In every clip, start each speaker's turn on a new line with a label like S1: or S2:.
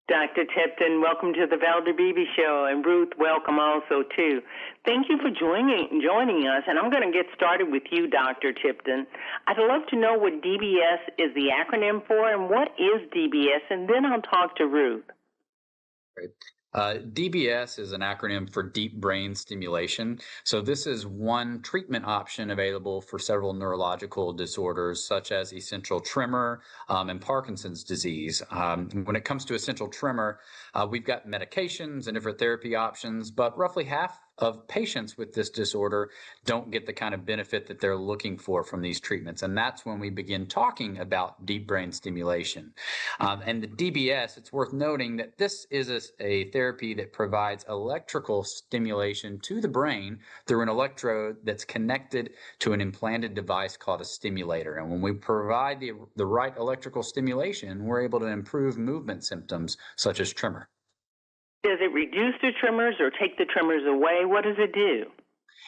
S1: Dr. Tipton, welcome to the Valder Beebe Show, and Ruth, welcome also too. Thank you for joining us, and I'm going to get started with you, Dr. Tipton. I'd love to know what DBS is the acronym for, and what is DBS, and then I'll talk to Ruth.
S2: Great. DBS is an acronym for deep brain stimulation. So this is one treatment option available for several neurological disorders such as essential tremor and Parkinson's disease. When it comes to essential tremor, we've got medications and different therapy options, but roughly half of patients with this disorder don't get the kind of benefit that they're looking for from these treatments. And that's when we begin talking about deep brain stimulation. And the DBS, it's worth noting that this is a therapy that provides electrical stimulation to the brain through an electrode that's connected to an implanted device called a stimulator. And when we provide the right electrical stimulation, we're able to improve movement symptoms such as tremor.
S1: Does it reduce the tremors or take the tremors away? What does it do?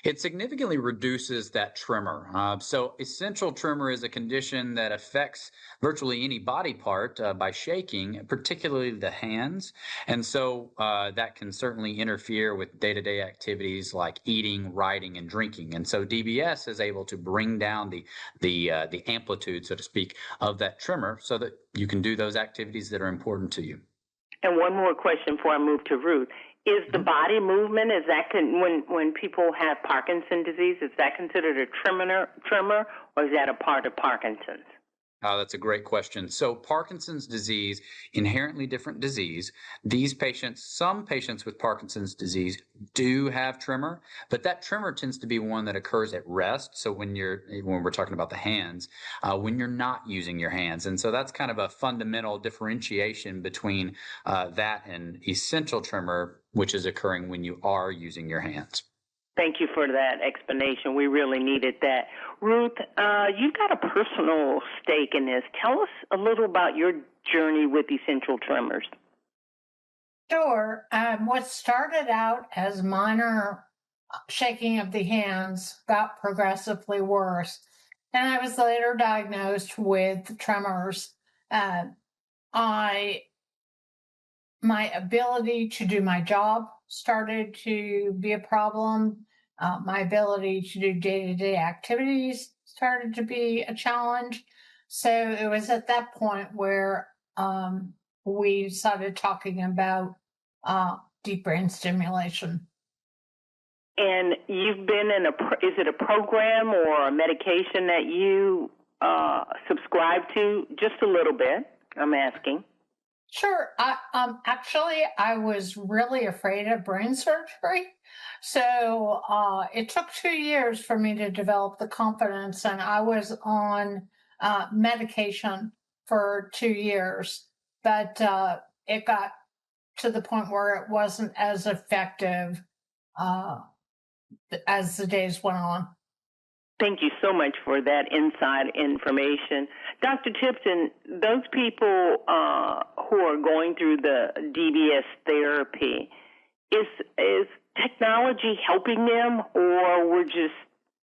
S2: It significantly reduces that tremor. So essential tremor is a condition that affects virtually any body part by shaking, particularly the hands. And so that can certainly interfere with day-to-day activities like eating, writing, and drinking. And so DBS is able to bring down the amplitude, so to speak, of that tremor so that you can do those activities that are important to you.
S1: And one more question before I move to Ruth. Is the body movement, is that when people have Parkinson's disease, is that considered a tremor, or is that a part of Parkinson's?
S2: That's a great question. So Parkinson's disease, inherently different disease. These patients, some patients with Parkinson's disease do have tremor, but that tremor tends to be one that occurs at rest. So when we're talking about the hands, when you're not using your hands. And so that's kind of a fundamental differentiation between that and essential tremor, which is occurring when you are using your hands.
S1: Thank you for that explanation. We really needed that. Ruth, you've got a personal stake in this. Tell us a little about your journey with essential tremors.
S3: Sure. What started out as minor shaking of the hands got progressively worse. And I was later diagnosed with tremors. My ability to do my job started to be a problem. My ability to do day-to-day activities started to be a challenge. So it was at that point where we started talking about deep brain stimulation.
S1: And you've been in is it a program or a medication that you subscribe to? Just a little bit, I'm asking.
S3: Sure. Actually, I was really afraid of brain surgery. So it took 2 years for me to develop the confidence, and I was on medication for 2 years. But it got to the point where it wasn't as effective as the days went on.
S1: Thank you so much for that inside information. Dr. Tipton, those people who are going through the DBS therapy, is technology helping them, or we're just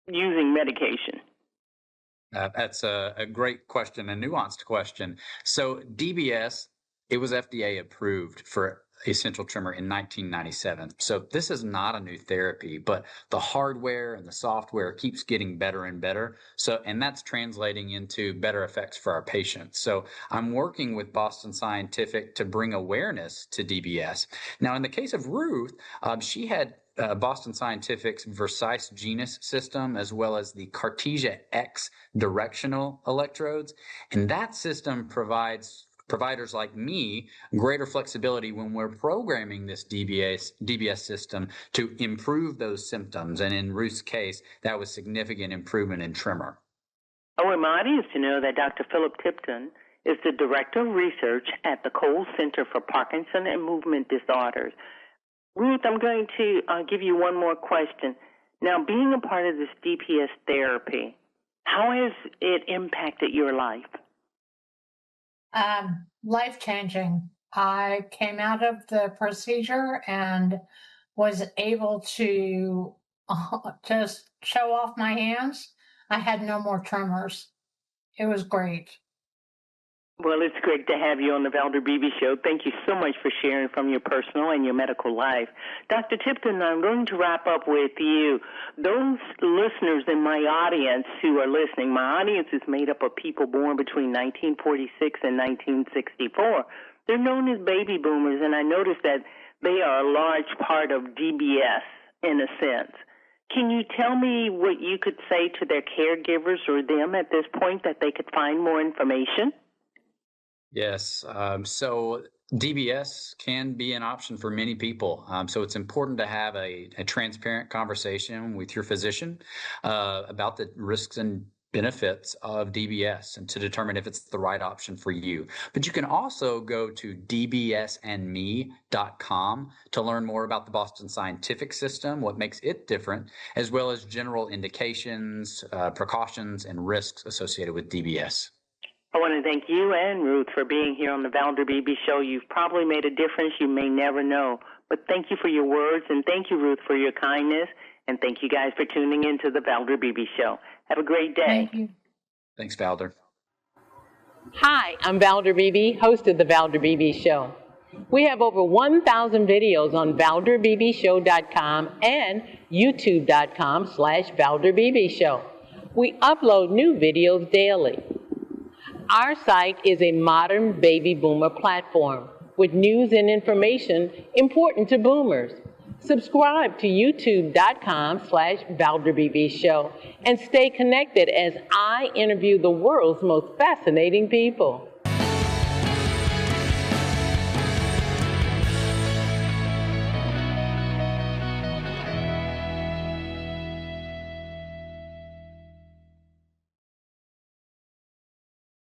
S1: using medication?
S2: That's a great question, a nuanced question. So DBS, it was FDA approved for essential tremor in 1997. So this is not a new therapy, but the hardware and the software keeps getting better and better. And that's translating into better effects for our patients. So I'm working with Boston Scientific to bring awareness to DBS. Now, in the case of Ruth, she had Boston Scientific's Vercise Genus system, as well as the Cartesia X directional electrodes. And that system provides providers like me greater flexibility when we're programming this DBS system to improve those symptoms. And in Ruth's case, that was significant improvement in tremor.
S1: I want my audience to know that Dr. Philip Tipton is the Director of Research at the Cole Center for Parkinson and Movement Disorders. Ruth, I'm going to give you one more question. Now, being a part of this DBS therapy, how has it impacted your life?
S3: Life-changing. I came out of the procedure and was able to just show off my hands. I had no more tremors. It was great.
S1: Well, it's great to have you on the Valder Beebe Show. Thank you so much for sharing from your personal and your medical life. Dr. Tipton, I'm going to wrap up with you. Those listeners in my audience who are listening, my audience is made up of people born between 1946 and 1964. They're known as baby boomers, and I noticed that they are a large part of DBS in a sense. Can you tell me what you could say to their caregivers or them at this point that they could find more information?
S2: Yes. So DBS can be an option for many people. So it's important to have a transparent conversation with your physician about the risks and benefits of DBS and to determine if it's the right option for you. But you can also go to dbsandme.com to learn more about the Boston Scientific System, what makes it different, as well as general indications, precautions, and risks associated with DBS.
S1: I want to thank you and Ruth for being here on the Valder Beebe Show. You've probably made a difference. You may never know. But thank you for your words, and thank you, Ruth, for your kindness. And thank you guys for tuning in to the Valder Beebe Show. Have a great day.
S3: Thank you.
S2: Thanks, Valder.
S4: Hi, I'm Valder Beebe, host of the Valder Beebe Show. We have over 1,000 videos on ValderBeebeShow.com and YouTube.com/ValderBeebe Show. We upload new videos daily. Our site is a modern baby boomer platform with news and information important to boomers. Subscribe to YouTube.com/ValderBeebe Show and stay connected as I interview the world's most fascinating people.